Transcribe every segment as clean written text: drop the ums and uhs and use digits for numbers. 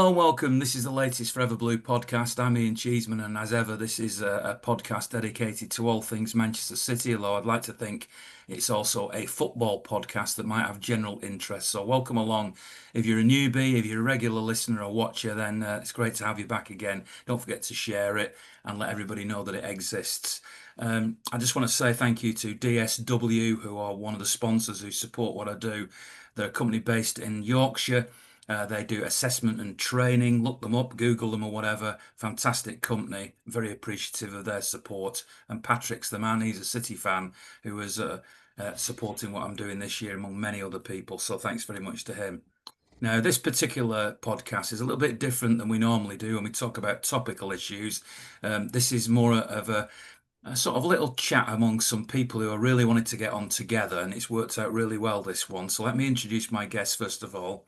Hello and welcome. This is the latest Forever Blue podcast. I'm Ian Cheeseman, and as ever, this is a podcast dedicated to all things Manchester City, although I'd like to think it's also a football podcast that might have general interest. So, welcome along. If you're a newbie, if you're a regular listener or watcher, then it's great to have you back again. Don't forget to share it and let everybody know that it exists. I just want to say thank you to DSW, who are one of the sponsors who support what I do. They're a company based in Yorkshire. They do assessment and training. Look them up, Google them or whatever. Fantastic company. Very appreciative of their support. And Patrick's the man. He's a City fan who is supporting what I'm doing this year among many other people. So thanks very much to him. Now, this particular podcast is a little bit different than we normally do when we talk about topical issues. This is more of a sort of little chat among some people who are really wanting to get on together, and it's worked out really well, this one. So let me introduce my guest first of all.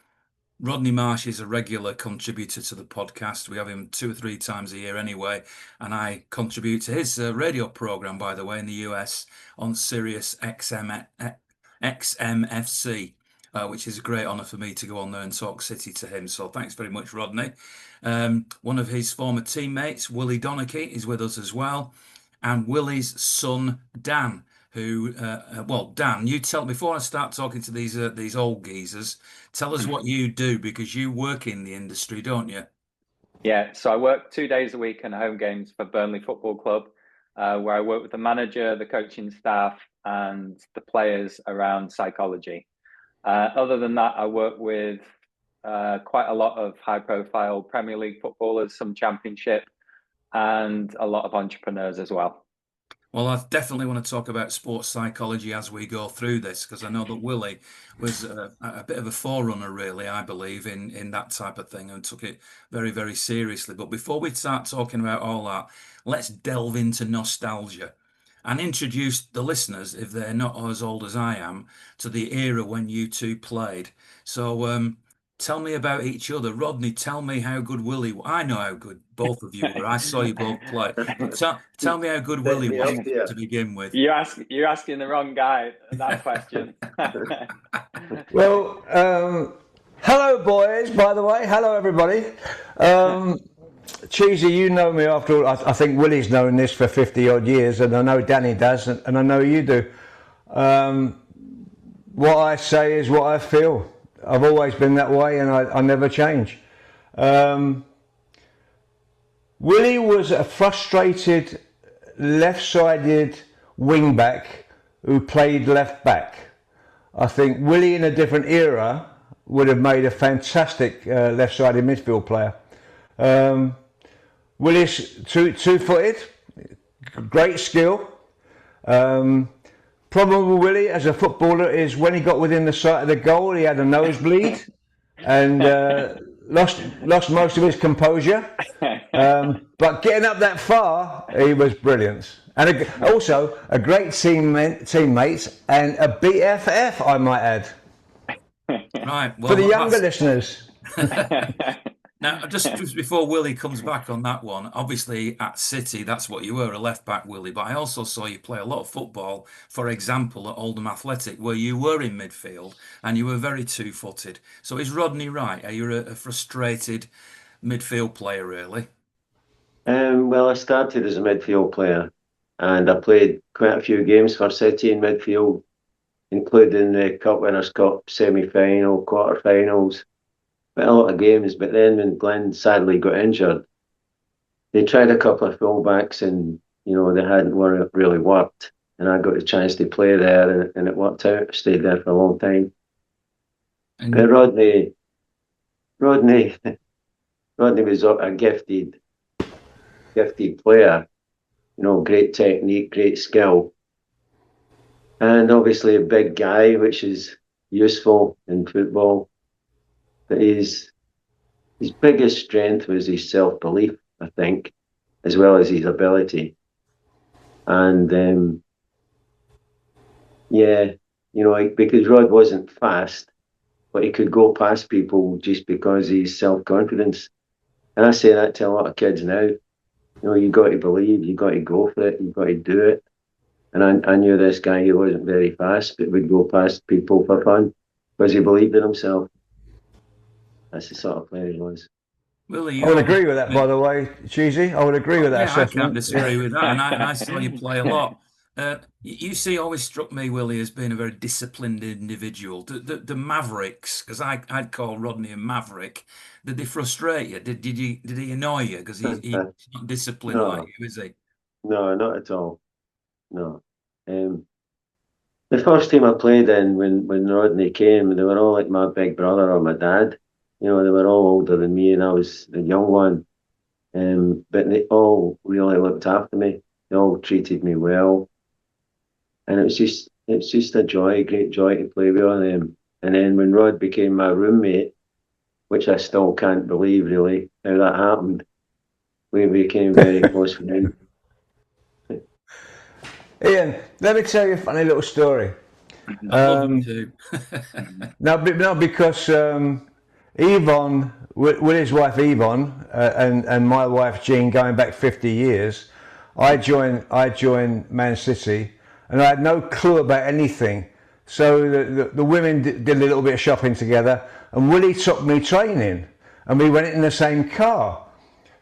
Rodney Marsh is a regular contributor to the podcast. We have him 2 or 3 times a year anyway, and I contribute to his radio program, by the way, in the US on Sirius XMFC, which is a great honour for me to go on there and talk City to him. So thanks very much, Rodney. One of his former teammates, Willie Donachie, is with us as well, and Willie's son, Dan, who, Dan, you tell, before I start talking to these old geezers, tell us what you do, because you work in the industry, don't you? Yeah, so I work 2 days a week in home games for Burnley Football Club, where I work with the manager, the coaching staff, and the players around psychology. Other than that, I work with quite a lot of high-profile Premier League footballers, some Championship, and a lot of entrepreneurs as well. Well, I definitely want to talk about sports psychology as we go through this, because I know that Willie was a bit of a forerunner, really, I believe, in that type of thing, and took it very, very seriously. But before we start talking about all that, let's delve into nostalgia and introduce the listeners, if they're not as old as I am, to the era when you two played. So tell me about each other. Rodney, tell me how good Willie. I know how good both of you were. I saw you both play. But tell me how good Willie was to begin with. You're asking the wrong guy that question. Well, hello, boys, by the way. Hello, everybody. Cheesy, you know me after all. I think Willie's known this for 50 odd years, and I know Danny does, and I know you do. What I say is what I feel. I've always been that way, and I never change. Willie was a frustrated left-sided wing-back who played left-back. I think Willie in a different era would have made a fantastic left-sided midfield player. Willie's two-footed, great skill. Problem with Willie as a footballer is when he got within the sight of the goal, he had a nosebleed and lost most of his composure. But getting up that far, he was brilliant. And also a great teammate and a BFF, I might add. Right. Well, for the younger listeners. Now, just before Willie comes back on that one, obviously at City, that's what you were, a left-back, Willie. But I also saw you play a lot of football, for example, at Oldham Athletic, where you were in midfield and you were very two-footed. So is Rodney right? Are you a frustrated midfield player, really? Well, I started as a midfield player, and I played quite a few games for City in midfield, including the Cup Winners' Cup semi-final, quarter-finals. Quite a lot of games, but then when Glenn sadly got injured, they tried a couple of fullbacks and, they hadn't really worked. And I got a chance to play there and it worked out. I stayed there for a long time. But Rodney was a gifted player, great technique, great skill. And obviously a big guy, which is useful in football. But his biggest strength was his self-belief, I think, as well as his ability. And because Rod wasn't fast, but he could go past people just because of his self-confidence. And I say that to a lot of kids now. You got to believe, you got to go for it, you got to do it. And I knew this guy who wasn't very fast, but would go past people for fun because he believed in himself. That's the sort of player he was. Willie, I would agree with that, by the way, Cheesy. I would agree with that yeah, I can't assessment. disagree with that. And I saw you play a lot. You see, always struck me, Willie, as being a very disciplined individual. The Mavericks, because I'd call Rodney a maverick. Did they frustrate you? Did he annoy you? Because he's not disciplined like No, you, is he? no, not at all. No. The first team I played in when Rodney came, they were all like my big brother or my dad. You know, they were all older than me, and I was the young one. But they all really looked after me. They all treated me well, and it's just a joy, great joy to play with them. And then when Rod became my roommate, which I still can't believe really how that happened, we became very close friends. Ian, let me tell you a funny little story. I'd love you to. No, because Yvonne, Willie's wife Yvonne, and my wife Jean, going back 50 years, I joined Man City, and I had no clue about anything. So the women did a little bit of shopping together, and Willie took me training, and we went in the same car,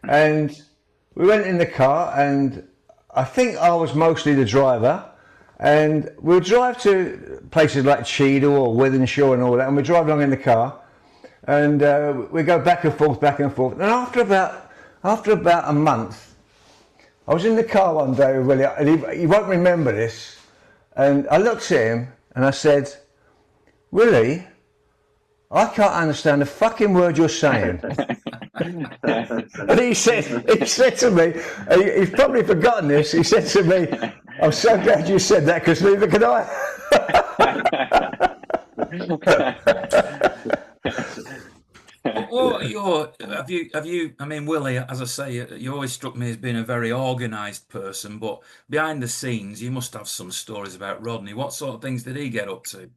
and we went in the car, and I think I was mostly the driver. And we'll drive to places like Cheadle or Wythenshawe and all that, and we drive along in the car, and we go back and forth, back and forth. And after about a month, I was in the car one day with Willie, and he won't remember this. And I looked at him and I said, "Willie, I can't understand a fucking word you're saying." And he said to me, he's probably forgotten this. He said to me, "I'm so glad you said that, because neither can I." Have you? I mean, Willie, as I say, you always struck me as being a very organised person. But behind the scenes, you must have some stories about Rodney. What sort of things did he get up to?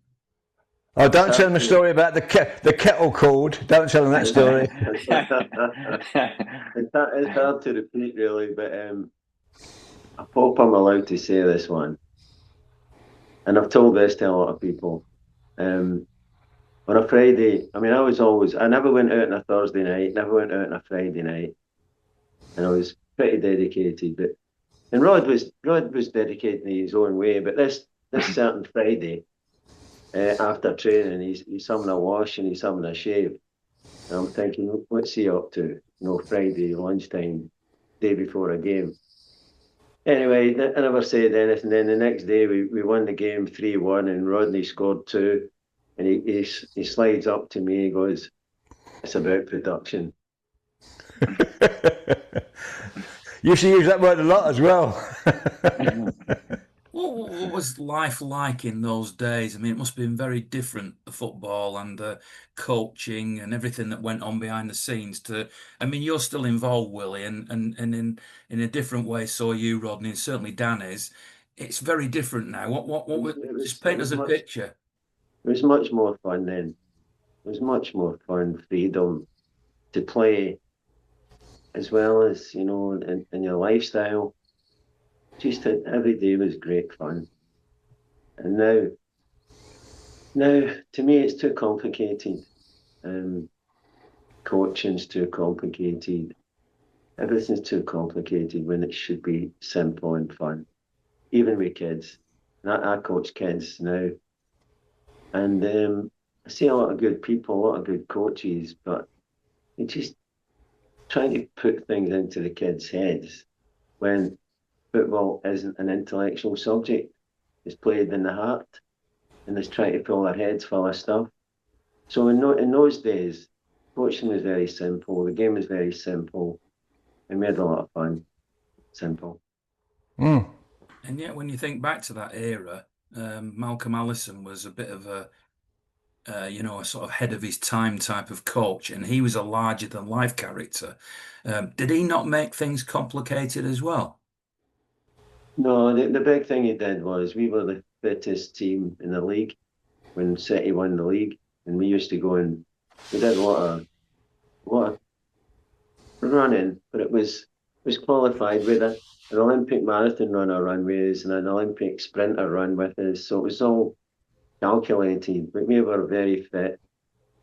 Oh, don't tell him the story about the kettle cord. Don't tell him that story. It's hard to repeat, really, but I hope I'm allowed to say this one. And I've told this to a lot of people. On a Friday, I mean, I never went out on a Thursday night, never went out on a Friday night, and I was pretty dedicated. And Rod was dedicated in his own way, but this certain Friday, after training, he's having a wash and he's having a shave. And I'm thinking, what's he up to? Friday lunchtime, day before a game. Anyway, I never said anything. Then the next day, we won the game 3-1, and Rodney scored 2. And he slides up to me and goes, "It's about production." You should use that word a lot as well. What was life like in those days? I mean, it must have been very different, the football and the coaching and everything that went on behind the scenes. I mean, you're still involved, Willie, and in a different way, so you, Rodney, and certainly Dan is. It's very different now. Just paint us a picture. It was much more fun then. It was much more fun, freedom to play, as well as, in your lifestyle. Every day was great fun. And now to me, it's too complicated. Coaching's too complicated. Everything's too complicated when it should be simple and fun. Even with kids. I coach kids now. And I see a lot of good people, a lot of good coaches, but they just trying to put things into the kids' heads when football isn't an intellectual subject. It's played in the heart, and it's trying to fill their heads full of stuff. So in those days, coaching was very simple. The game was very simple, and we had a lot of fun. Simple. Mm. And yet, when you think back to that era, Malcolm Allison was a bit of a sort of head of his time type of coach, and he was a larger than life character. Did he not make things complicated as well? No, the big thing he did was we were the fittest team in the league when City won the league, and we used to go and we did a lot of running, but it was qualified with an Olympic marathon runner run with us and an Olympic sprinter run with us, so it was all calculated. But we were very fit.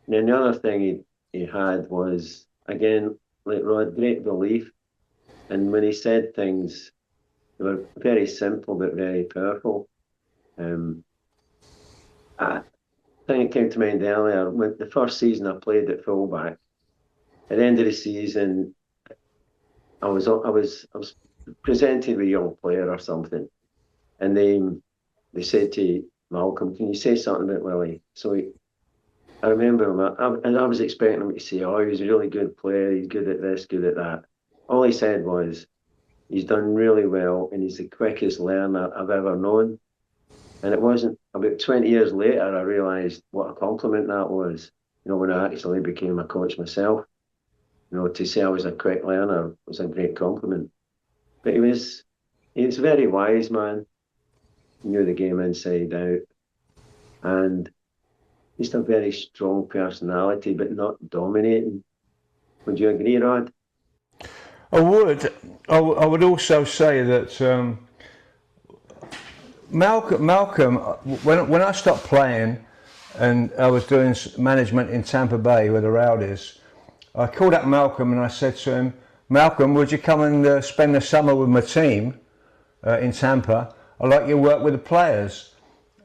And then the other thing he had was, again, like Rod, great belief. And when he said things, they were very simple but very powerful. I think it came to mind earlier, when the first season I played at fullback, at the end of the season, I was presented with a young player or something, and they said to Malcolm, "Can you say something about Willie?" So I remember him, and I was expecting him to say, "Oh, he's a really good player. He's good at this, good at that." All he said was, "He's done really well, and he's the quickest learner I've ever known." And it wasn't about 20 years later I realised what a compliment that was. When I actually became a coach myself, to say I was a quick learner was a great compliment. But he was a very wise man. He knew the game inside out, and just a very strong personality, but not dominating. Would you agree, Rod? I would. I would also say that Malcolm, when I stopped playing and I was doing management in Tampa Bay with the Rowdies, I called up Malcolm and I said to him, "Malcolm, would you come and spend the summer with my team in Tampa? I'd like you to work with the players."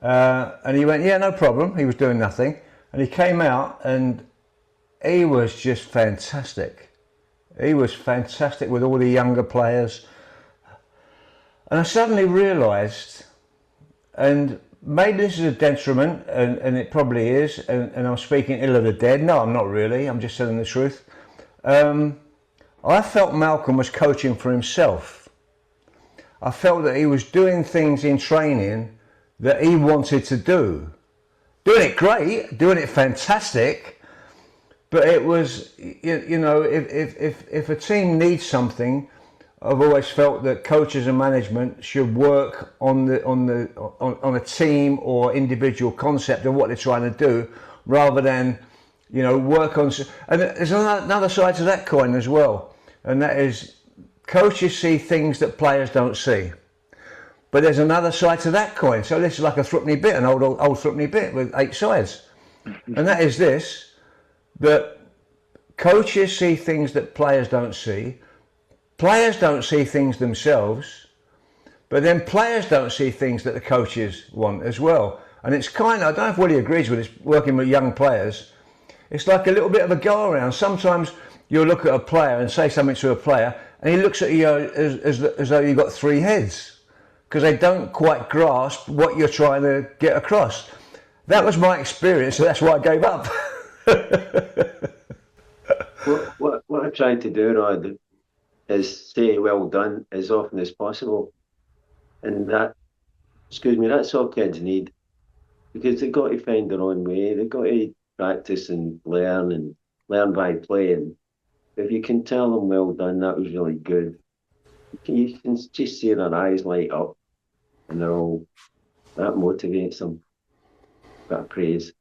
And he went, "Yeah, no problem." He was doing nothing. And he came out and he was just fantastic. He was fantastic with all the younger players. And I suddenly realised, and maybe this is a detriment, and it probably is, and I'm speaking ill of the dead. No, I'm not really. I'm just telling the truth. I felt Malcolm was coaching for himself. I felt that he was doing things in training that he wanted to do. Doing it great, doing it fantastic, but it was, if a team needs something, I've always felt that coaches and management should work on a team or individual concept of what they're trying to do, rather than, work on. And there's another side to that coin as well, and that is coaches see things that players don't see. But there's another side to that coin. So this is like a threepenny bit, an old threepenny bit with 8 sides, and that is this: that coaches see things that players don't see. Players don't see things themselves, but then players don't see things that the coaches want as well. And it's kind of, I don't know if Willie agrees with this, working with young players, it's like a little bit of a go around. Sometimes you'll look at a player and say something to a player, and he looks at you as though you've got 3 heads, because they don't quite grasp what you're trying to get across. That was my experience, so that's why I gave up. What I tried to do, Rod, is say well done as often as possible. And that's all kids need, because they've got to find their own way. They've got to practice and learn by playing. If you can tell them well done, that was really good, you can just see their eyes light up, and that motivates them. That praise.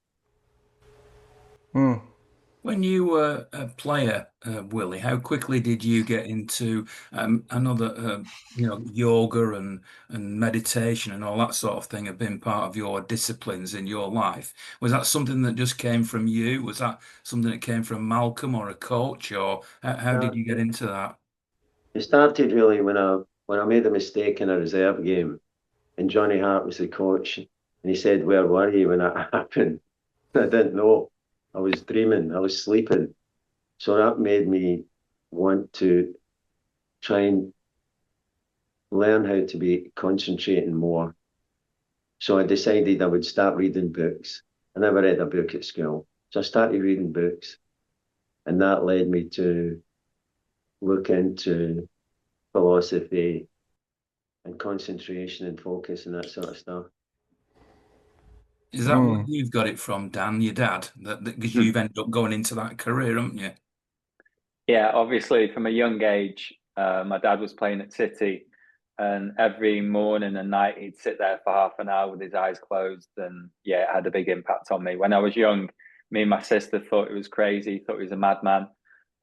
When you were a player, Willie, how quickly did you get into another, yoga and meditation and all that sort of thing have been part of your disciplines in your life? Was that something that just came from you? Was that something that came from Malcolm or a coach, or how did you get into that? It started really when I made a mistake in a reserve game, and Johnny Hart was the coach, and he said, "Where were you when that happened?" I didn't know. I was dreaming. I was sleeping. So that made me want to try and learn how to be concentrating more. So I decided I would start reading books. I never read a book at school. So I started reading books, and that led me to look into philosophy and concentration and focus and that sort of stuff. Is that where you've got it from, Dan, your dad? Because you've ended up going into that career, haven't you? Yeah, obviously from a young age, my dad was playing at City, and every morning and night he'd sit there for half an hour with his eyes closed, and yeah, it had a big impact on me. When I was young, me and my sister thought it was crazy, thought he was a madman.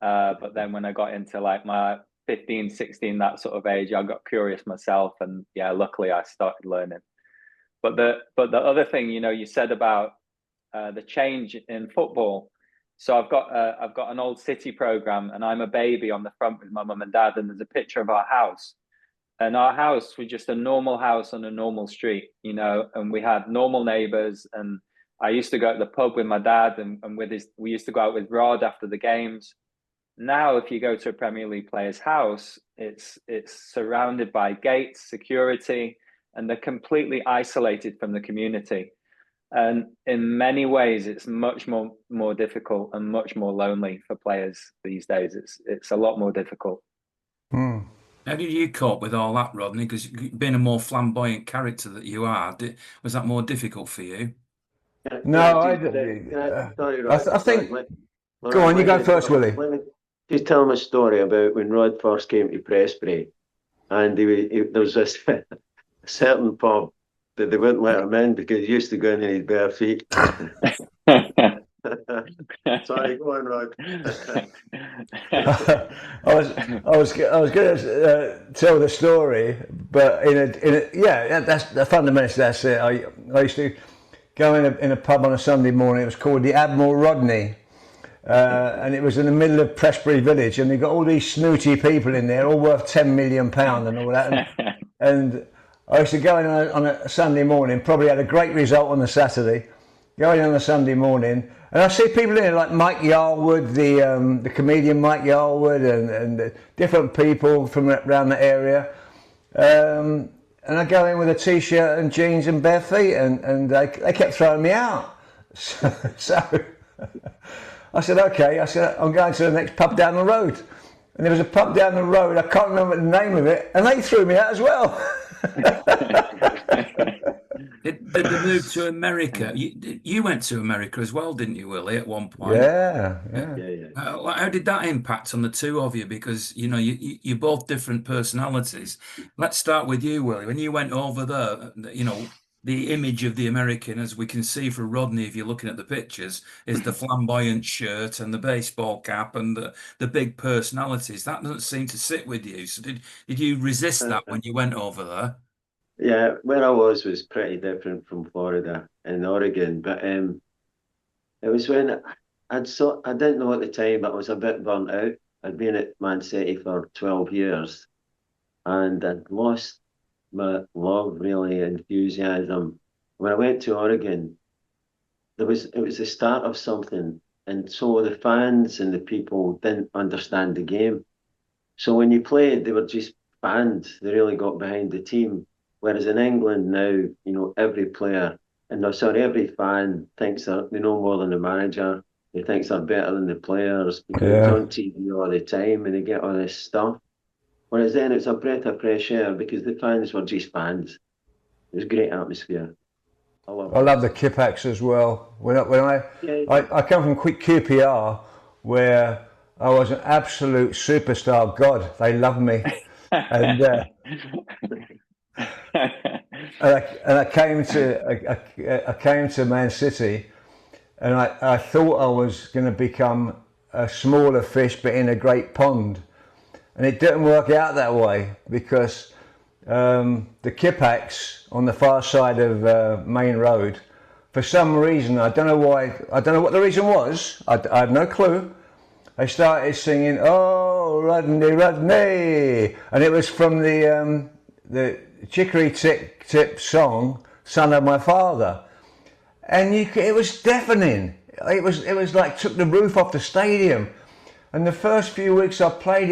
But then when I got into like my 15, 16, that sort of age, I got curious myself, and yeah, luckily I started learning. But the other thing, you said about the change in football, So I've got an old City program, and I'm a baby on the front with my mum and dad, and there's a picture of our house. And our house was just a normal house on a normal street, you know, and we had normal neighbors. And I used to go to the pub with my dad, and we used to go out with Rod after the games. Now, if you go to a Premier League player's house, it's surrounded by gates, security, and they're completely isolated from the community. And in many ways, it's much more difficult and much more lonely for players these days. It's a lot more difficult. Hmm. How did you cope with all that, Rodney? Because being a more flamboyant character that you are, was that more difficult for you? No, Sorry, I Rod. think. Let- Go on, you go let me first, tell- Willie. Let me just tell him a story about when Rod first came to Prestbury, and there was this a certain pub that they wouldn't let him in because he used to go in his bare feet. Sorry, go on, Rod. I was going to tell the story, but yeah, that's the fundamentals. That's it. I used to go in a pub on a Sunday morning. It was called the Admiral Rodney, and it was in the middle of Prestbury Village, and they got all these snooty people in there, all worth £10 million and all that. And I used to go in on a Sunday morning. Probably had a great result on the Saturday. Going on a Sunday morning, and I see people in there like Mike Yarwood, the comedian Mike Yarwood, and different people from around the area. And I go in with a t-shirt and jeans and bare feet, and they kept throwing me out. So I said, okay. I said, I'm going to the next pub down the road. And there was a pub down the road. I can't remember the name of it, and they threw me out as well. Did they move to America? You went to America as well, didn't you, Willie, at one point? Yeah. How did that impact on the two of you? Because, you know, you're both different personalities. Let's start with you, Willie. When you went over there, you know, the image of the American, as we can see for Rodney, if you're looking at the pictures, is the flamboyant shirt and the baseball cap and the big personalities. That doesn't seem to sit with you. So did you resist that when you went over there? Yeah, where I was pretty different from Florida and Oregon, but it was when I didn't know at the time, but I was a bit burnt out. I'd been at Man City for 12 years, and I'd lost my love, really, enthusiasm. When I went to Oregon, it was the start of something, and so the fans and the people didn't understand the game. So when you played, they were just fans. They really got behind the team. Whereas in England now, you know, every player, and no, sorry, every fan thinks they know more than the manager. They think they're better than the players because it's on TV all the time and they get all this stuff. Whereas then it's a breath of fresh air because the fans were just fans. It was a great atmosphere. I love the Kippax as well. When I come from QPR, where I was an absolute superstar. God, they loved me, and I came to Man City, and I thought I was going to become a smaller fish, but in a great pond, and it didn't work out that way because the Kippax on the far side of Main Road, for some reason, I don't know why, I don't know what the reason was. I had no clue. They started singing, "Oh, Rodney, Rodney," and it was from the Chicory Tip song, "Son of My Father," and it was deafening. It was like took the roof off the stadium. And the first few weeks I played,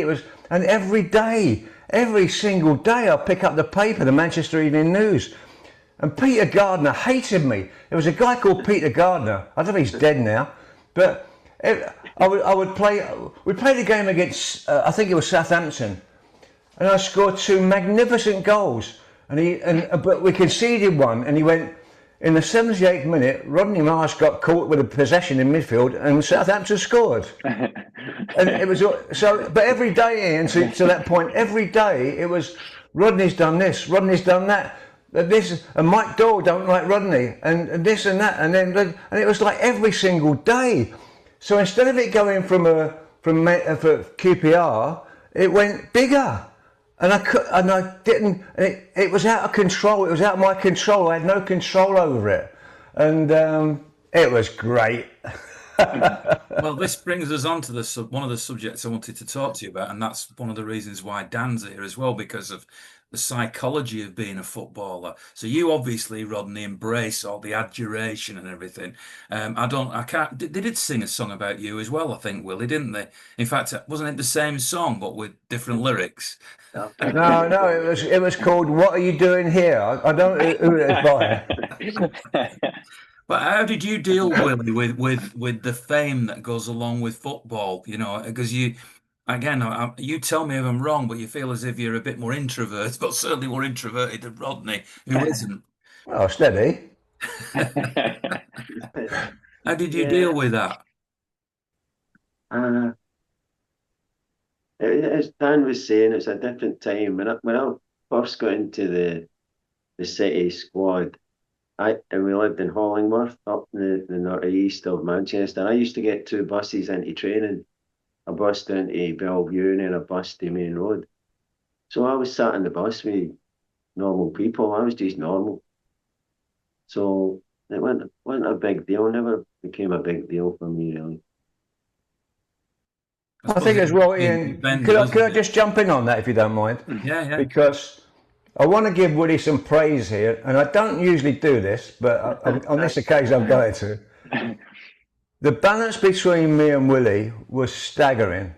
and every single day I pick up the paper, the Manchester Evening News, and Peter Gardner hated me. There was a guy called Peter Gardner. I don't know if he's dead now, but I would play. We played a game against I think it was Southampton. And I scored two magnificent goals, but we conceded one. And he went in the 78th minute. Rodney Marsh got caught with a possession in midfield, and Southampton scored. And it was so. But every day, Ian, to that point, every day it was Rodney's done this, Rodney's done that. This and Mike Doyle don't like Rodney, and this and that, and it was like every single day. So instead of it going from for QPR, it went bigger. And I didn't. It was out of control. It was out of my control. I had no control over it, and it was great. Well, this brings us on to one of the subjects I wanted to talk to you about, and that's one of the reasons why Dan's here as well, because of the psychology of being a footballer. So you obviously, Rodney, embrace all the adjuration and everything. I can't. They did sing a song about you as well, I think, Willie, didn't they? In fact, wasn't it the same song but with different lyrics? No, no, it was called "What Are You Doing Here?" I don't know who it's by. But how did you deal, Willie, with the fame that goes along with football? You know, because you, again, you tell me if I'm wrong, but you feel as if you're a bit more introverted, but certainly more introverted than Rodney, who isn't. Oh, steady. How did you deal Yeah. with that? Uh, as Dan was saying, it's a different time. When I first got into the City squad, and we lived in Hollingworth, up in the northeast of Manchester. I used to get two buses into training, a bus down to Bellevue and then a bus to Main Road. So I was sat in the bus with normal people. I was just normal. So it wasn't a big deal. Never became a big deal for me, really. I think as well, Ian. Independent, Could I isn't it? just jump in on that if you don't mind? Yeah, yeah. Because I want to give Woody some praise here, and I don't usually do this, but on this occasion I'm going to. The balance between me and Willie was staggering,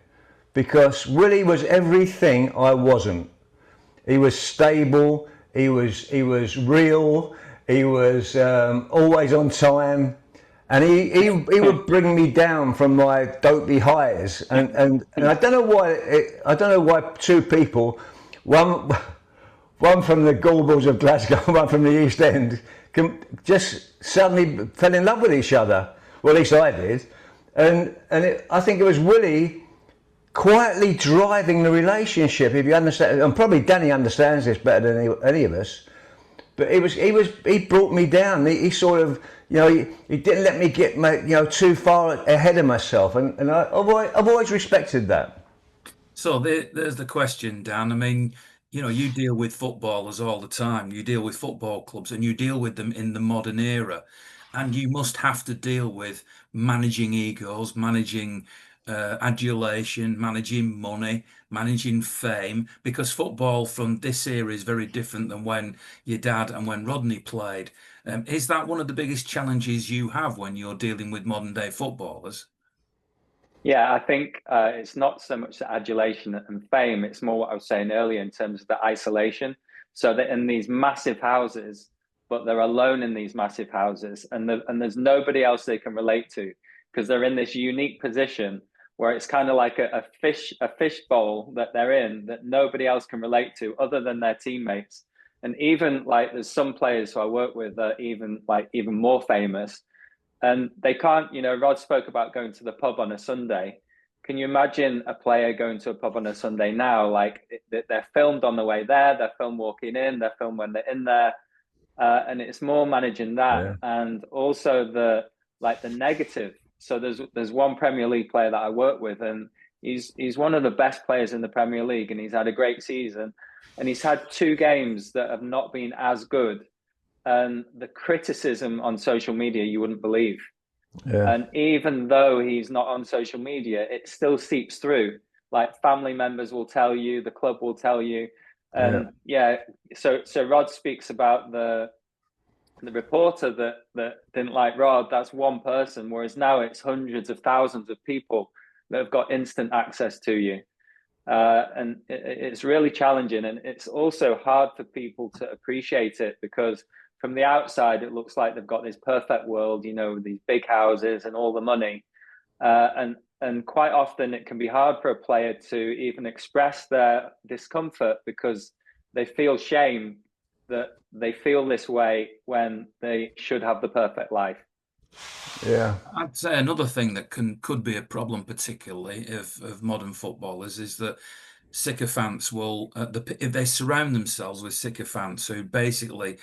because Willie was everything I wasn't. He was stable. He was real. He was always on time, and he would bring me down from my dopey highs. And I don't know why two people, one from the Gorbals of Glasgow, one from the East End, just suddenly fell in love with each other. Well, at least I did, I think it was Willie quietly driving the relationship. If you understand, and probably Danny understands this better than any of us. But he brought me down. He sort of, he didn't let me get too far ahead of myself, and I've always respected that. So there's the question, Dan. I mean, you deal with footballers all the time. You deal with football clubs and you deal with them in the modern era. And you must have to deal with managing egos, managing adulation, managing money, managing fame, because football from this era is very different than when your dad and when Rodney played. Is that one of the biggest challenges you have when you're dealing with modern day footballers? Yeah, I think it's not so much the adulation and fame. It's more what I was saying earlier in terms of the isolation. So they're in these massive houses, but they're alone in these massive houses, and there's nobody else they can relate to, because they're in this unique position where it's kind of like a fish bowl that they're in that nobody else can relate to other than their teammates. And even like there's some players who I work with that even more famous, and they can't, Rod spoke about going to the pub on a Sunday. Can you imagine a player going to a pub on a Sunday now? Like they're filmed on the way there, they're filmed walking in, they're filmed when they're in there. And it's more managing that. Yeah. And also the negative. So there's one Premier League player that I work with, and he's one of the best players in the Premier League, and he's had a great season. And he's had two games that have not been as good. And the criticism on social media, you wouldn't believe. Yeah. And even though he's not on social media, it still seeps through. Like family members will tell you, the club will tell you. And so Rod speaks about the reporter that didn't like Rod. That's one person, whereas now it's hundreds of thousands of people that have got instant access to you. And it's really challenging, and it's also hard for people to appreciate it, because from the outside it looks like they've got this perfect world, these big houses and all the money, and quite often it can be hard for a player to even express their discomfort, because they feel shame that they feel this way when they should have the perfect life. Yeah. I'd say another thing that could be a problem, particularly of modern footballers, is that sycophants will, if they surround themselves with sycophants who basically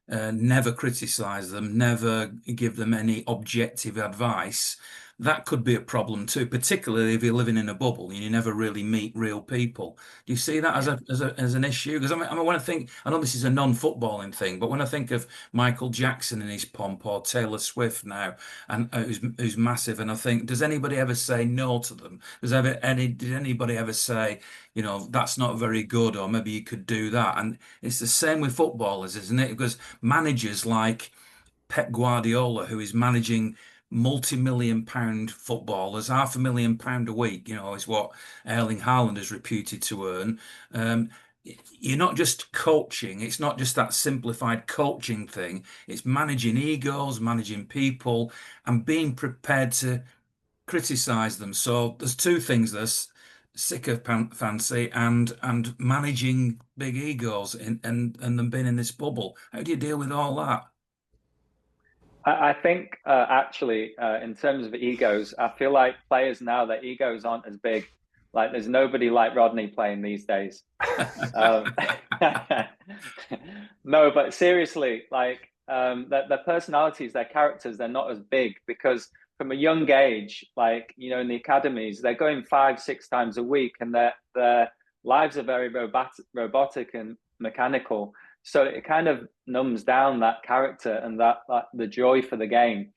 never criticise them, never give them any objective advice, that could be a problem too, particularly if you're living in a bubble and you never really meet real people. Do you see that as an issue? Because I mean, when I know this is a non-footballing thing, but when I think of Michael Jackson and his pomp, or Taylor Swift now, and who's massive, and I think, does anybody ever say no to them? Did anybody ever say, that's not very good, or maybe you could do that? And it's the same with footballers, isn't it? Because managers like Pep Guardiola, who is managing multi-million-pound footballers, £500,000 a week, is what Erling Haaland is reputed to earn. Um, you're not just coaching, it's not just that simplified coaching thing, it's managing egos, managing people, and being prepared to criticize them. So there's two things: there's sycophancy and managing big egos and them being in this bubble. How do you deal with all that? I think actually, in terms of egos, I feel like players now, their egos aren't as big. Like there's nobody like Rodney playing these days. No, but seriously, like their personalities, their characters, they're not as big, because from a young age, like, in the academies, they're going 5-6 times a week, and their lives are very robotic and mechanical. So it kind of numbs down that character and that the joy for the game.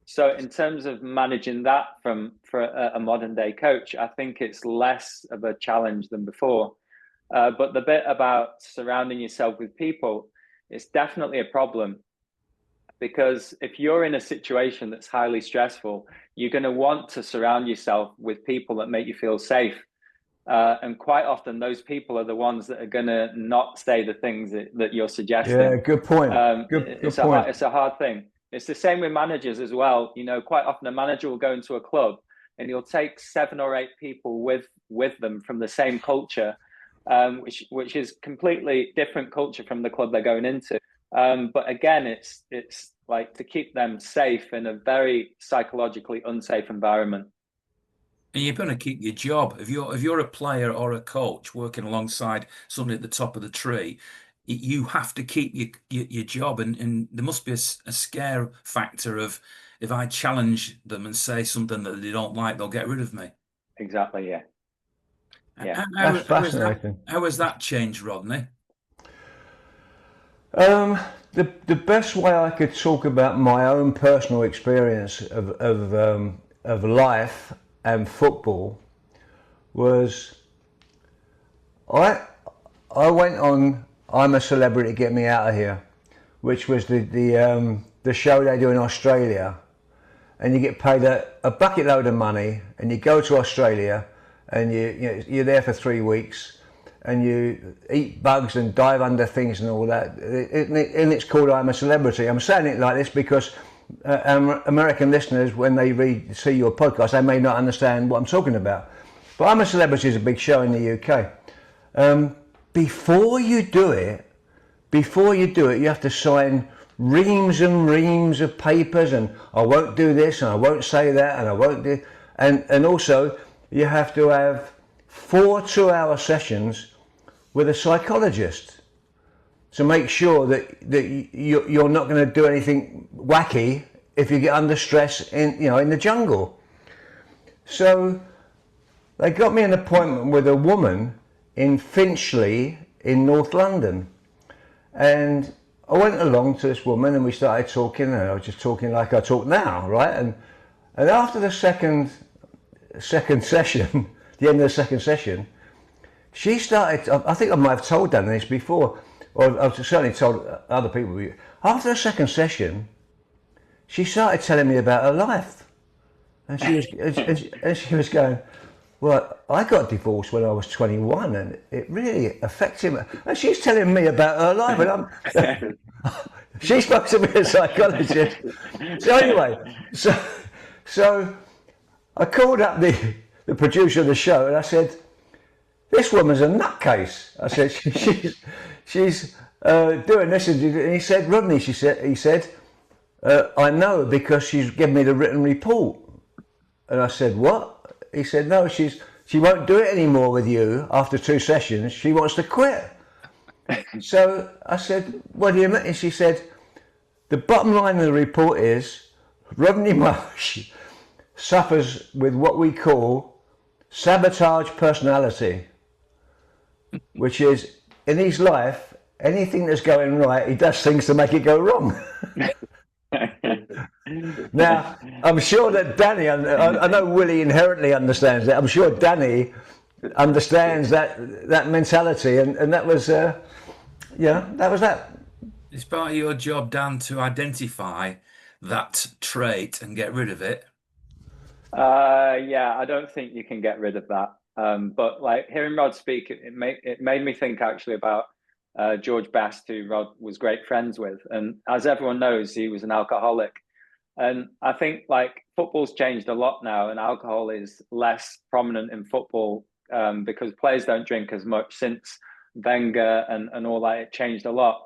So in terms of managing that for a modern day coach, I think it's less of a challenge than before. But the bit about surrounding yourself with people, it's definitely a problem, because if you're in a situation that's highly stressful, you're going to want to surround yourself with people that make you feel safe. And quite often those people are the ones that are going to not say the things that you're suggesting. Yeah, good point. Good point. It's a hard thing. It's the same with managers as well. Quite often a manager will go into a club and he'll take 7 or 8 people with them from the same culture, which is completely different culture from the club they're going into. But again, it's like to keep them safe in a very psychologically unsafe environment. And you're going to keep your job. If you're a player or a coach working alongside somebody at the top of the tree, you have to keep your job. And there must be a scare factor of, if I challenge them and say something that they don't like, they'll get rid of me. Exactly. Yeah. Yeah. That's fascinating. How has that changed, Rodney? The best way I could talk about my own personal experience of life and football was, I went on I'm a Celebrity, Get Me Out of Here, which was the show they do in Australia, and you get paid a bucket load of money, and you go to Australia, and you're there for 3 weeks, and you eat bugs and dive under things and all that, and it's called I'm a Celebrity. I'm saying it like this because American listeners, when they see your podcast, they may not understand what I'm talking about. But I'm a Celebrity is a big show in the UK. Before you do it, you have to sign reams and reams of papers, and I won't do this, and I won't say that, and I won't do, and also you have to have 4 2-hour sessions with a psychologist to make sure that you're not going to do anything wacky if you get under stress in the jungle. So they got me an appointment with a woman in Finchley in North London, and I went along to this woman and we started talking, and I was just talking like I talk now, right? And after the second session, the end of the second session, she started, I think I might have told Dan this before, or I've certainly told other people. After the second session, she started telling me about her life, and she was going, well, I got divorced when I was 21, and it really affected me. And she's telling me about her life, and she's supposed to be a psychologist. So anyway, so I called up the producer of the show, and I said, this woman's a nutcase. I said, she's doing this, and he said, Rodney, he said, I know because she's given me the written report. And I said, what? He said, no, she won't do it anymore with you after 2 sessions. She wants to quit. So I said, what do you mean? And she said, the bottom line of the report is Rodney Marsh suffers with what we call sabotage personality, which is in his life, anything that's going right, he does things to make it go wrong. Now, I'm sure that Danny, I know Willie inherently understands that. I'm sure Danny understands that mentality, and that was, that was that. It's part of your job, Dan, to identify that trait and get rid of it. Yeah, I don't think you can get rid of that. But like hearing Rod speak, it made me think actually about George Best, who Rod was great friends with, and as everyone knows, he was an alcoholic. And I think like football's changed a lot now, and alcohol is less prominent in football because players don't drink as much since Wenger and all that. It changed a lot,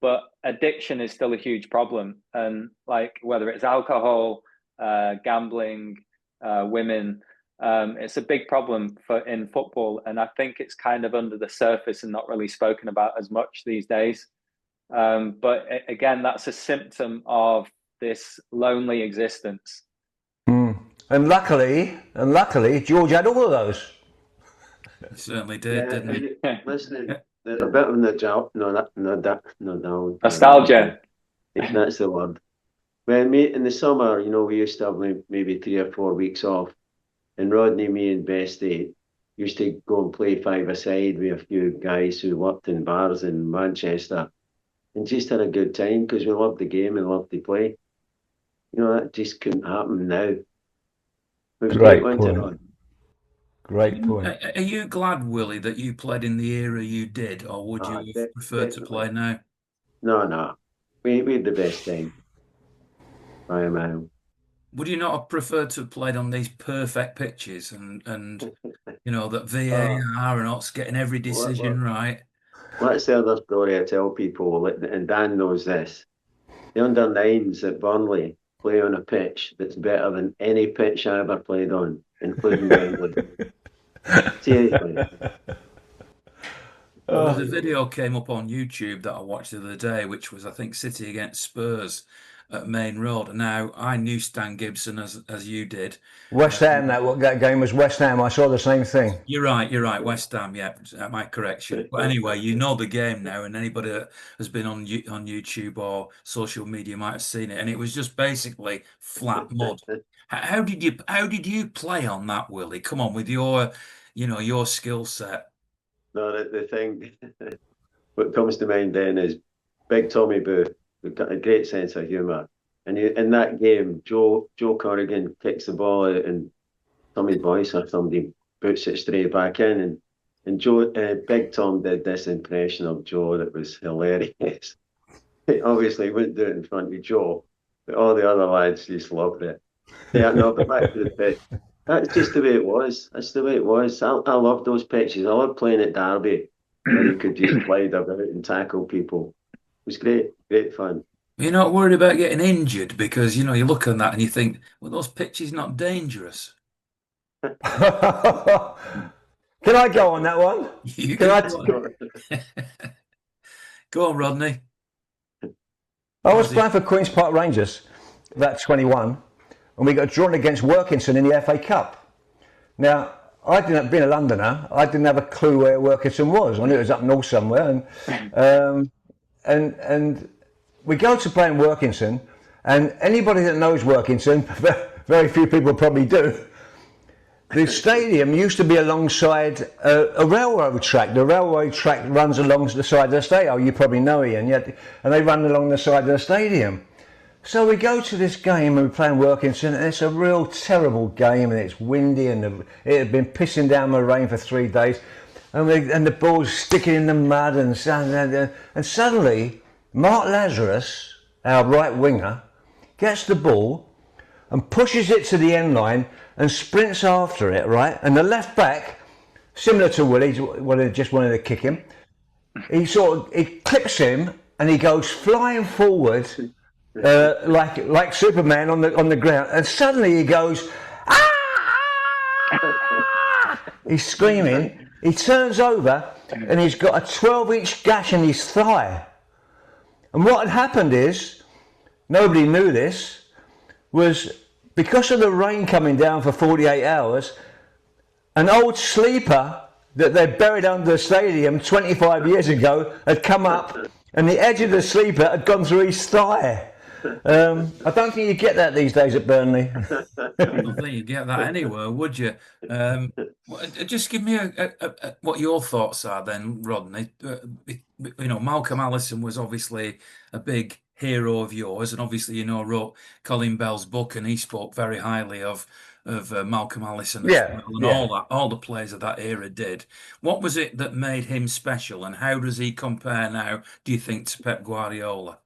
but addiction is still a huge problem. And like whether it's alcohol, gambling, women, it's a big problem in football, and I think it's kind of under the surface and not really spoken about as much these days. But again, that's a symptom of this lonely existence. And luckily, George had all of those. He certainly did, didn't he? Listen, there's a bit of Nostalgia. That's the word. When in the summer, we used to have maybe 3 or 4 weeks off, and Rodney, me, and Bestie used to go and play five-a-side with a few guys who worked in bars in Manchester, and just had a good time because we loved the game and loved to play. That just couldn't happen now. It was Great great point. Great point. Are you glad, Willie, that you played in the era you did, or would you have preferred to play now? No. We had the best time. I am. Would you not have preferred to have played on these perfect pitches and that VAR and us getting every decision right? That's the other story I tell people, and Dan knows this. The under-9s at Burnley play on a pitch that's better than any pitch I ever played on, including Wembley. Seriously. Well, there's a video came up on YouTube that I watched the other day, which was, I think, City against Spurs at Main Road. Now, I knew Stan Gibson as you did. West Ham, that game was West Ham. I saw the same thing. You're right. West Ham, yeah, my correction. But anyway, you know the game now, and anybody that has been on YouTube or social media might have seen it. And it was just basically flat mud. How did you play on that, Willie? Come on, with your skill set. No, the thing, what comes to mind then is Big Tommy Boo, who's got a great sense of humour. And in that game, Joe Corrigan kicks the ball out and Tommy Boyce or somebody puts it straight back in. And Joe, Big Tom did this impression of Joe that was hilarious. Obviously, he wouldn't do it in front of Joe, but all the other lads just loved it. Yeah, no, but back to the pitch. That's just the way it was. That's the way it was. I love those pitches. I love playing at Derby where you could just glide about and tackle people. It was great fun. You're not worried about getting injured because, you look at that and you think, well, those pitches not dangerous. Can I go on that one? Go on, Rodney. I was playing for Queen's Park Rangers, that 21. And we got drawn against Workington in the FA Cup. Now, being a Londoner, I didn't have a clue where Workington was. I knew it was up north somewhere. And we go to play in Workington, and anybody that knows Workington, very few people probably do. The stadium used to be alongside a railroad track. The railroad track runs along the side of the stadium. You probably know, Ian. And they run along the side of the stadium. So we go to this game and we're playing Workington, and it's a real terrible game, and it's windy, and it had been pissing down with rain for 3 days, and the ball's sticking in the mud, and suddenly Mark Lazarus, our right winger, gets the ball and pushes it to the end line and sprints after it, right? And the left back, similar to Willie, just wanted to kick him. He clips him and he goes flying forward. Like Superman on the ground, and suddenly he goes, ah! He's screaming. He turns over and he's got a 12-inch gash in his thigh. And what had happened is, nobody knew this, was because of the rain coming down for 48 hours, an old sleeper that they buried under the stadium 25 years ago had come up, and the edge of the sleeper had gone through his thigh. I don't think you get that these days at Burnley. I don't think you'd get that anywhere, would you? Just give me what your thoughts are then, Rodney. Malcolm Allison was obviously a big hero of yours, and obviously, wrote Colin Bell's book, and he spoke very highly of Malcolm Allison as well, and all the players of that era did. What was it that made him special, and how does he compare now, do you think, to Pep Guardiola?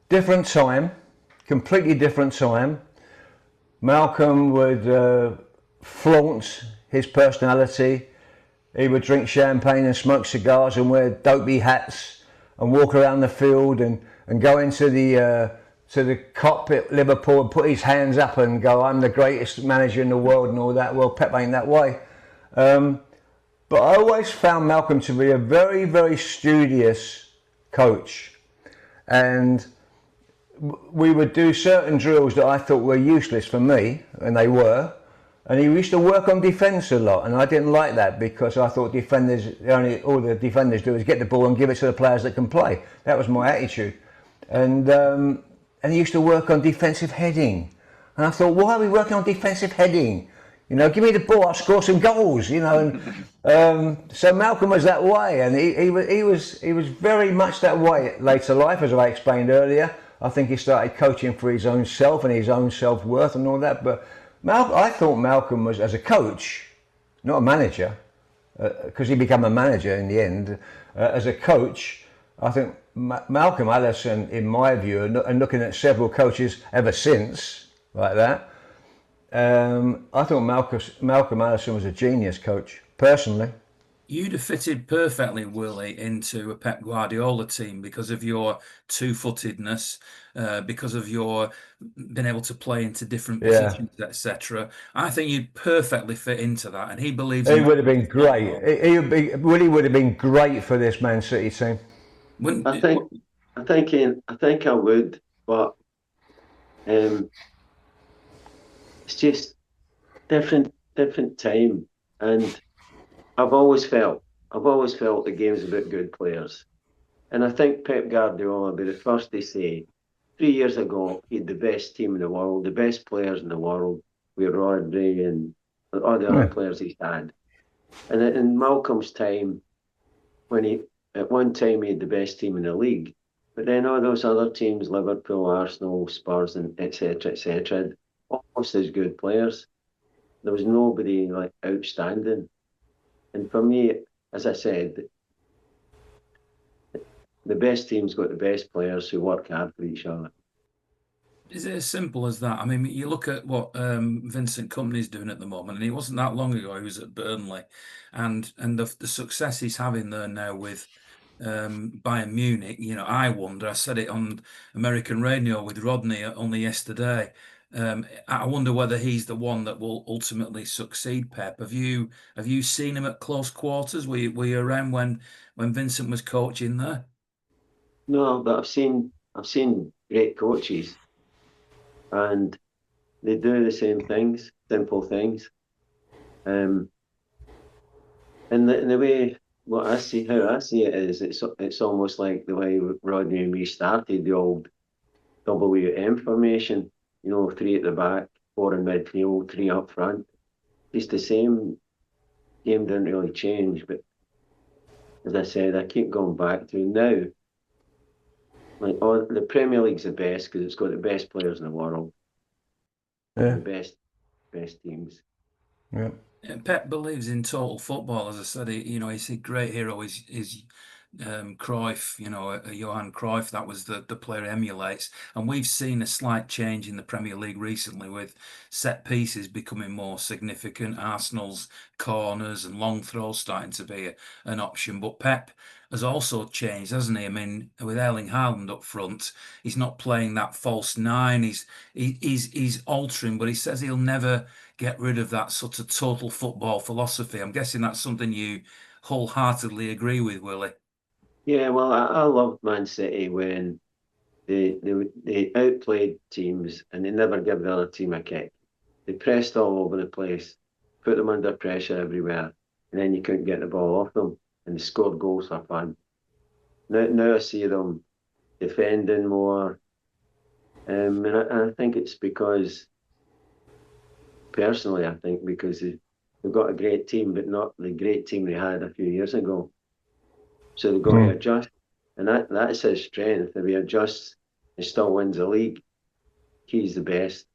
Different time, completely different time. Malcolm would flaunt his personality. He would drink champagne and smoke cigars and wear dopey hats and walk around the field and go into the cockpit at Liverpool and put his hands up and go, "I'm the greatest manager in the world," and all that. Well, Pep ain't that way. But I always found Malcolm to be a very, very studious coach. And we would do certain drills that I thought were useless for me, and they were. And he used to work on defence a lot, and I didn't like that because I thought all the defenders do is get the ball and give it to the players that can play. That was my attitude. And he used to work on defensive heading. And I thought, why are we working on defensive heading? Give me the ball, I'll score some goals, And so Malcolm was that way, and he was very much that way later life, as I explained earlier. I think he started coaching for his own self and his own self-worth and all that. But I thought Malcolm was, as a coach, not a manager, because he became a manager in the end. As a coach, I think Malcolm Allison, in my view, and looking at several coaches ever since, like that, I thought Malcolm Allison was a genius coach, personally. You'd have fitted perfectly, Willie, into a Pep Guardiola team because of your two-footedness, because of your being able to play into different positions, etc. I think you'd perfectly fit into that, and he believes he would have been great. Willie would have been great for this Man City team. I think I would, but it's just different time, and I've always felt the game's about good players, and I think Pep Guardiola will be the first to say 3 years ago he had the best team in the world, the best players in the world, with Rodney and all the other players he's had. And in Malcolm's time, at one time he had the best team in the league, but then all those other teams, Liverpool, Arsenal, Spurs, and etc., had almost as good players. There was nobody like outstanding. And for me, as I said, the best team's got the best players who work hard for each other. Is it as simple as that? I mean, you look at what Vincent Kompany's doing at the moment, and it wasn't that long ago he was at Burnley, and the success he's having there now with Bayern Munich. I wonder. I said it on American radio with Rodney only yesterday. I wonder whether he's the one that will ultimately succeed Pep. Have you seen him at close quarters? Were you around when Vincent was coaching there? No, but I've seen great coaches, and they do the same things, simple things. And the way how I see it is, it's almost like the way Rodney and me started the old WM formation. 3 at the back, 4 in midfield, 3 up front. It's the same. Game didn't really change, but as I said, I keep going back to now. Like, the Premier League's the best because it's got the best players in the world, the best teams. Yeah. Pep believes in total football. As I said, he's a great hero. Is Cruyff, Johan Cruyff, that was the player he emulates. And we've seen a slight change in the Premier League recently with set pieces becoming more significant. Arsenal's corners and long throws starting to be an option. But Pep has also changed, hasn't he? I mean, with Erling Haaland up front, he's not playing that false nine. He's altering, but he says he'll never get rid of that sort of total football philosophy. I'm guessing that's something you wholeheartedly agree with, Willie. Yeah, well, I loved Man City when They outplayed teams and they never give the other team a kick. They pressed all over the place, put them under pressure everywhere, and then you couldn't get the ball off them, and they scored goals for fun. Now I see them defending more, and I think it's because, personally, I think because they've got a great team, but not the great team they had a few years ago. So they've got to adjust, and that's his strength. If he adjusts and still wins the league, he's the best.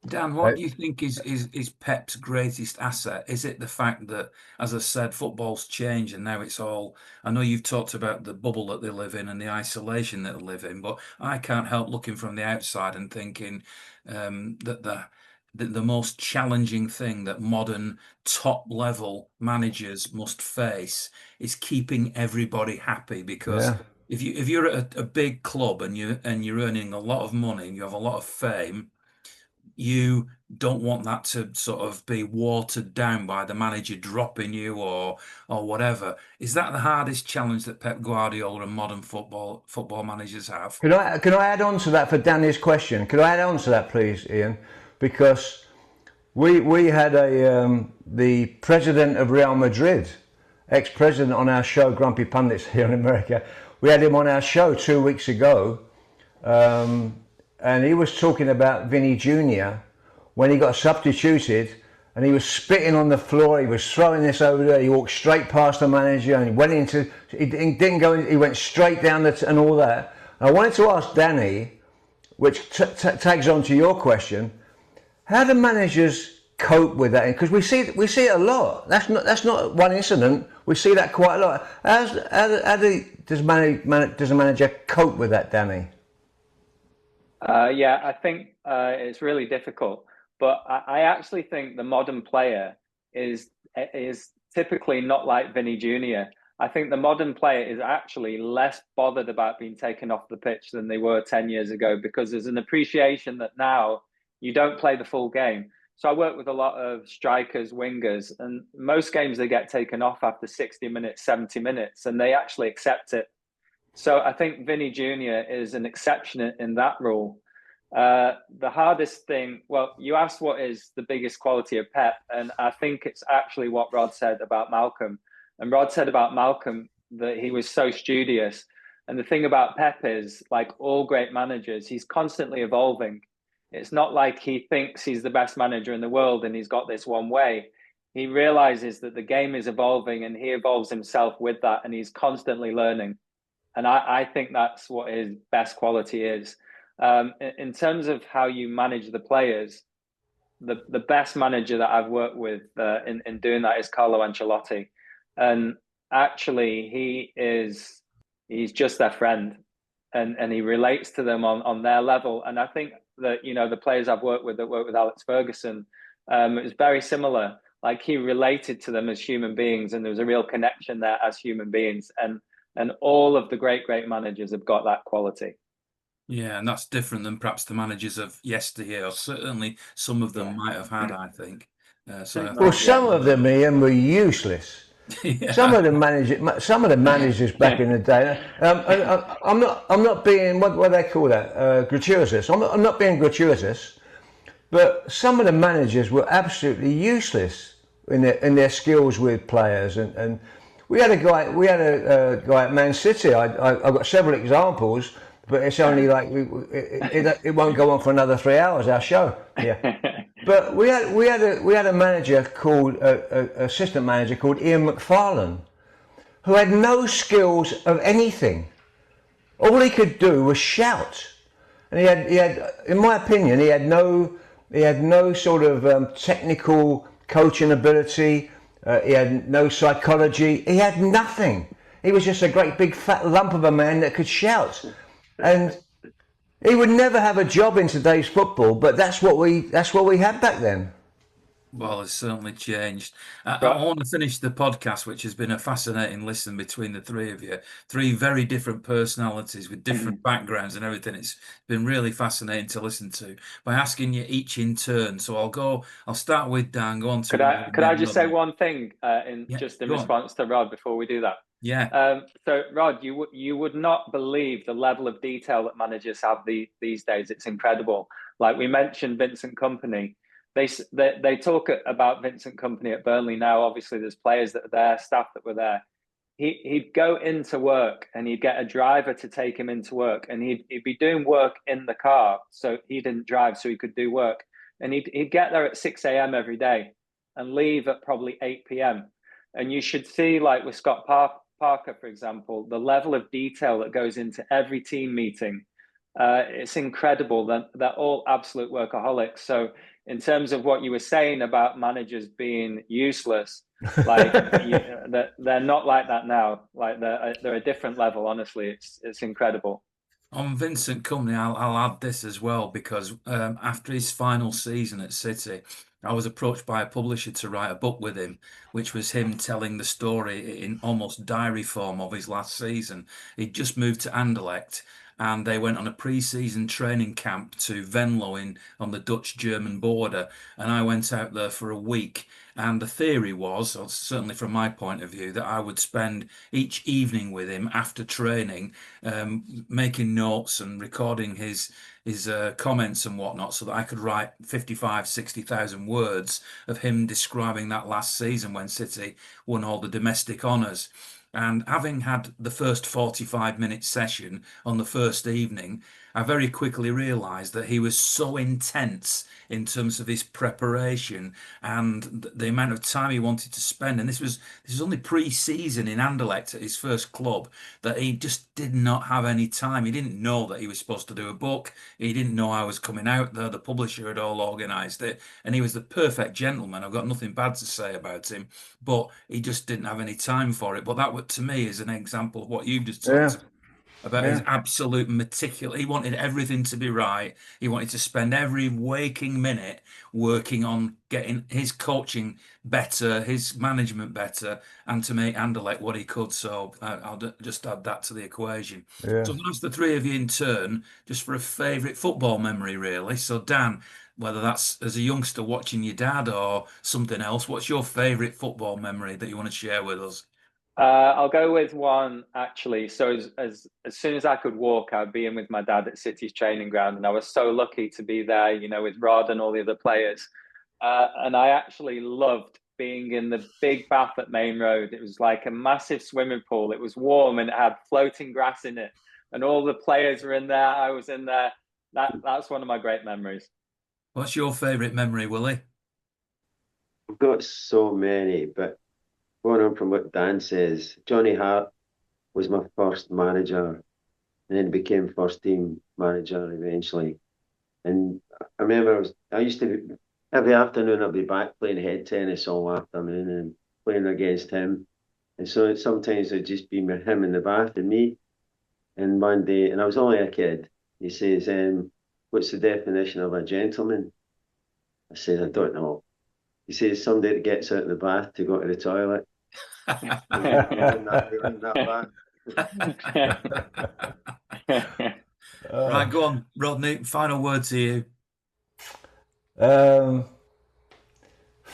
Dan, what do you think is Pep's greatest asset? Is it the fact that, as I said, football's changed and now it's all, I know you've talked about the bubble that they live in and the isolation that they live in, but I can't help looking from the outside and thinking that the most challenging thing that modern top level managers must face is keeping everybody happy, because if you're at a big club and you're earning a lot of money and you have a lot of fame, you don't want that to sort of be watered down by the manager dropping you or whatever. Is that the hardest challenge that Pep Guardiola and modern football managers have? Can I add on to that for Danny's question? Could I add on to that, please, Ian? Because we had the president of Real Madrid, ex-president, on our show, Grumpy Pundits, here in America. We had him on our show 2 weeks ago. And he was talking about Vinny Jr. when he got substituted, and he was spitting on the floor. He was throwing this over there. He walked straight past the manager and he went into. He didn't go. He went straight down and all that. And I wanted to ask Danny, which tags on to your question, how do managers cope with that? Because we see it a lot. That's not one incident. We see that quite a lot. Does a manager cope with that, Danny? Yeah, I think it's really difficult, but I actually think the modern player is typically not like Vinny Jr. I think the modern player is actually less bothered about being taken off the pitch than they were 10 years ago, because there's an appreciation that now you don't play the full game. So I work with a lot of strikers, wingers, and most games they get taken off after 60 minutes, 70 minutes, and they actually accept it. So I think Vinny Jr. is an exception in that rule. The hardest thing, well, you asked what is the biggest quality of Pep, and I think it's actually what Rod said about Malcolm. And Rod said about Malcolm that he was so studious. And the thing about Pep is, like all great managers, he's constantly evolving. It's not like he thinks he's the best manager in the world and he's got this one way. He realizes that the game is evolving and he evolves himself with that, and he's constantly learning. And I think that's what his best quality is. In terms of how you manage the players, the best manager that I've worked with in doing that is Carlo Ancelotti. And actually, he's just their friend, and he relates to them on their level. And I think that, you know, the players I've worked with that worked with Alex Ferguson, it was very similar. Like, he related to them as human beings, and there was a real connection there as human beings. And all of the great managers have got that quality. Yeah, and that's different than perhaps the managers of yesteryear, or certainly some of them might have had, I think. Some of them, Ian, were useless. Yeah. Some of the managers back in the day. I'm not being what they call that, gratuitous. I'm not being gratuitous, but some of the managers were absolutely useless in their skills with players. And we had a guy at Man City. I've got several examples, but it's only like it won't go on for another 3 hours, our show. Yeah. But we had a manager called assistant manager called Ian McFarlane, who had no skills of anything. All he could do was shout, and he had, in my opinion, he had no sort of technical coaching ability. He had no psychology. He had nothing. He was just a great big fat lump of a man that could shout, and he would never have a job in today's football. But that's what we had back then. Well, it's certainly changed. I want to finish the podcast, which has been a fascinating listen between the three of you. Three very different personalities with different backgrounds and everything. It's been really fascinating to listen to, by asking you each in turn. So I'll start with Dan. Go on to. Could I just say one thing in response to Rod before we do that? Yeah. So, Rod, you would not believe the level of detail that managers have these days. It's incredible. Like we mentioned, Vincent Kompany. They talk about Vincent Kompany at Burnley now. Obviously, there's players that are there, staff that were there. He'd go into work and he'd get a driver to take him into work, and he'd be doing work in the car, so he didn't drive, so he could do work. And he'd get there at 6 a.m. every day and leave at probably 8 p.m. And you should see, like with Scott Parker, for example, the level of detail that goes into every team meeting. It's incredible. They're all absolute workaholics. So in terms of what you were saying about managers being useless, like they're not like that now. Like they're a different level. Honestly, it's incredible. On Vincent Kompany, I'll add this as well, because after his final season at City, I was approached by a publisher to write a book with him, which was him telling the story in almost diary form of his last season. He'd just moved to Anderlecht, and they went on a pre-season training camp to Venlo on the Dutch-German border, and I went out there for a week. And the theory was, or certainly from my point of view, that I would spend each evening with him after training, making notes and recording his comments and whatnot, so that I could write 55, 60,000 words of him describing that last season when City won all the domestic honours. And having had the first 45-minute session on the first evening, I very quickly realised that he was so intense in terms of his preparation and the amount of time he wanted to spend. And this was only pre-season in Anderlecht at his first club, that he just did not have any time. He didn't know that he was supposed to do a book. He didn't know I was coming out there. The publisher had all organised it, and he was the perfect gentleman. I've got nothing bad to say about him, but he just didn't have any time for it. But that, to me, is an example of what you've just talked about his absolute meticulous. He wanted everything to be right. He wanted to spend every waking minute working on getting his coaching better, his management better, and to make Anderlecht what he could. So I'll just add that to the equation. Yeah. So I'm going to ask the three of you in turn, just for a favourite football memory, really. So Dan, whether that's as a youngster watching your dad or something else, what's your favourite football memory that you want to share with us? I'll go with one actually. So as soon as I could walk, I'd be in with my dad at City's training ground, and I was so lucky to be there, with Rod and all the other players. And I actually loved being in the big bath at Main Road. It was like a massive swimming pool. It was warm and it had floating grass in it, and all the players were in there. I was in there. That's one of my great memories. What's your favourite memory, Willie? I've got so many, but going on from what Dan says, Johnny Hart was my first manager, and then became first team manager eventually. And I remember I used to, every afternoon I'd be back playing head tennis all afternoon and playing against him. And so sometimes it'd just be him in the bath and me. And one day, and I was only a kid, he says, what's the definition of a gentleman? I said, I don't know. He says, somebody that gets out of the bath to go to the toilet. Right, go on, Rodney. Final word to you. I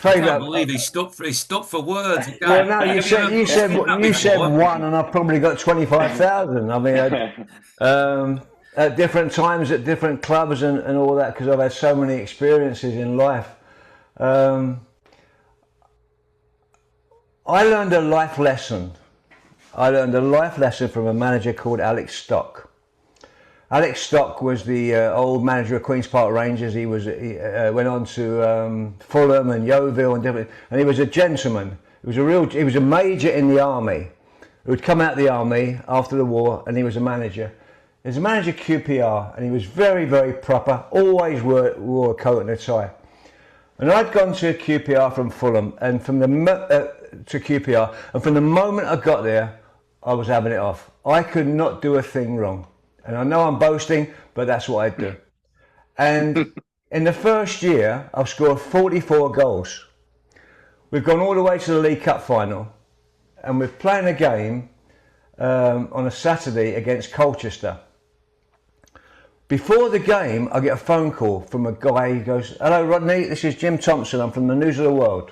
can't believe he's stuck for words. Well, no, you said one, and I've probably got 25,000. I mean, at different times, at different clubs, and all that, because I've had so many experiences in life. I learned a life lesson. From a manager called Alex Stock. Alex Stock was the old manager of Queen's Park Rangers. He went on to Fulham and Yeovil and different. And he was a gentleman. He was a major in the army, who had come out of the army after the war, and he was a manager. He was a manager of QPR, and he was very, very proper. Always wore a coat and a tie. And I'd gone to QPR from Fulham, and from the moment I got there, I was having it off. I could not do a thing wrong. And I know I'm boasting, but that's what I do. And in the first year, I've scored 44 goals. We've gone all the way to the League Cup final, and we're playing a game on a Saturday against Colchester. Before the game, I get a phone call from a guy. He goes, "Hello, Rodney, this is Jim Thompson. I'm from the News of the World."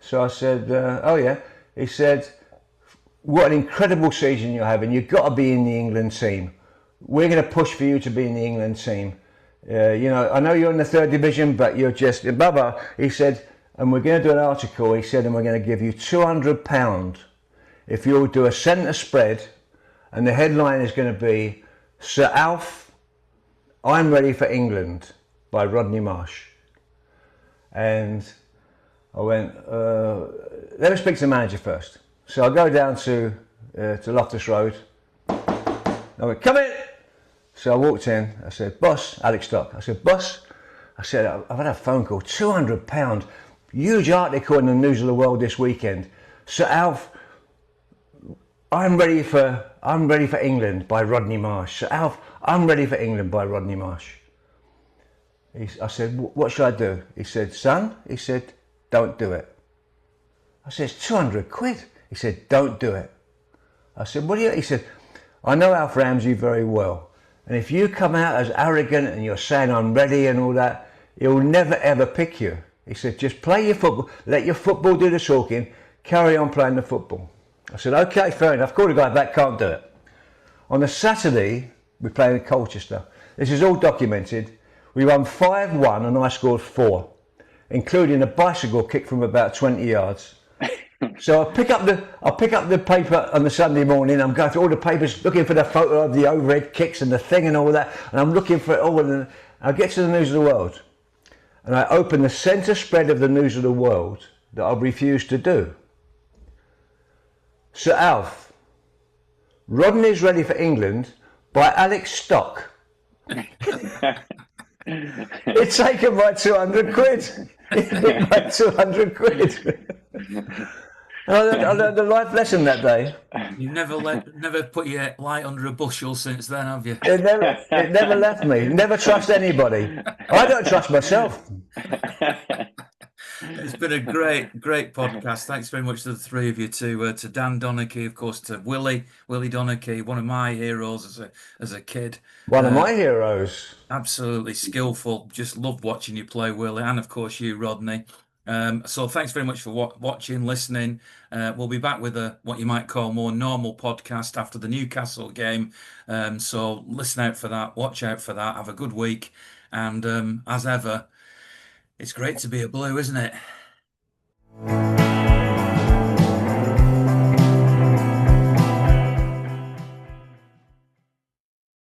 So I said, "Oh yeah." He said, what an incredible season you're having. You've got to be in the England team. We're going to push for you to be in the England team. You know, I know you're in the 3rd division, but you're just Bubba. He said, and we're going to do an article. He said, and we're going to give you £200 if you'll do a centre spread, and the headline is going to be Sir Alf, I'm ready for England by Rodney Marsh. And I went, let me speak to the manager first. So I go down to Loftus Road. I went, come in. So I walked in. I said, boss, Alex Stock. I said, boss. I said, I've had a phone call, £200. Huge article in the News of the World this weekend. Sir Alf, I'm ready for England by Rodney Marsh. Sir Alf, I'm ready for England by Rodney Marsh. I said, what should I do? He said, son, he said, don't do it. I said, it's 200 quid. He said, don't do it. I said, what do you, he said, I know Alf Ramsey very well. And if you come out as arrogant and you're saying I'm ready and all that, he'll never ever pick you. He said, just play your football, let your football do the talking, carry on playing the football. I said, okay, fair enough, call the guy back, can't do it. On a Saturday, we played in Colchester. This is all documented. We won 5-1 and I scored 4, including a bicycle kick from about 20 yards. So I pick up the paper on the Sunday morning. I'm going through all the papers, looking for the photo of the overhead kicks and the thing and all that. And I'm looking for it all. And I get to the News of the World, and I open the centre spread of the News of the World that I've refused to do. Sir Alf, Rodney's ready for England by Alex Stock. It's taken my 200 quid. It's my 200 quid. I learned a life lesson that day. You've never put your light under a bushel since then, have you? It never left me. Never trust anybody. I don't trust myself. It's been a great podcast. Thanks very much to the three of you, to Dan Donachie, of course, to Willie Donachie, one of my heroes as a kid. One of my heroes. Absolutely skillful. Just loved watching you play, Willie, and of course you, Rodney. So thanks very much for watching, listening. We'll be back with what you might call more normal podcast after the Newcastle game. So listen out for that. Watch out for that. Have a good week. And as ever, it's great to be a Blue, isn't it?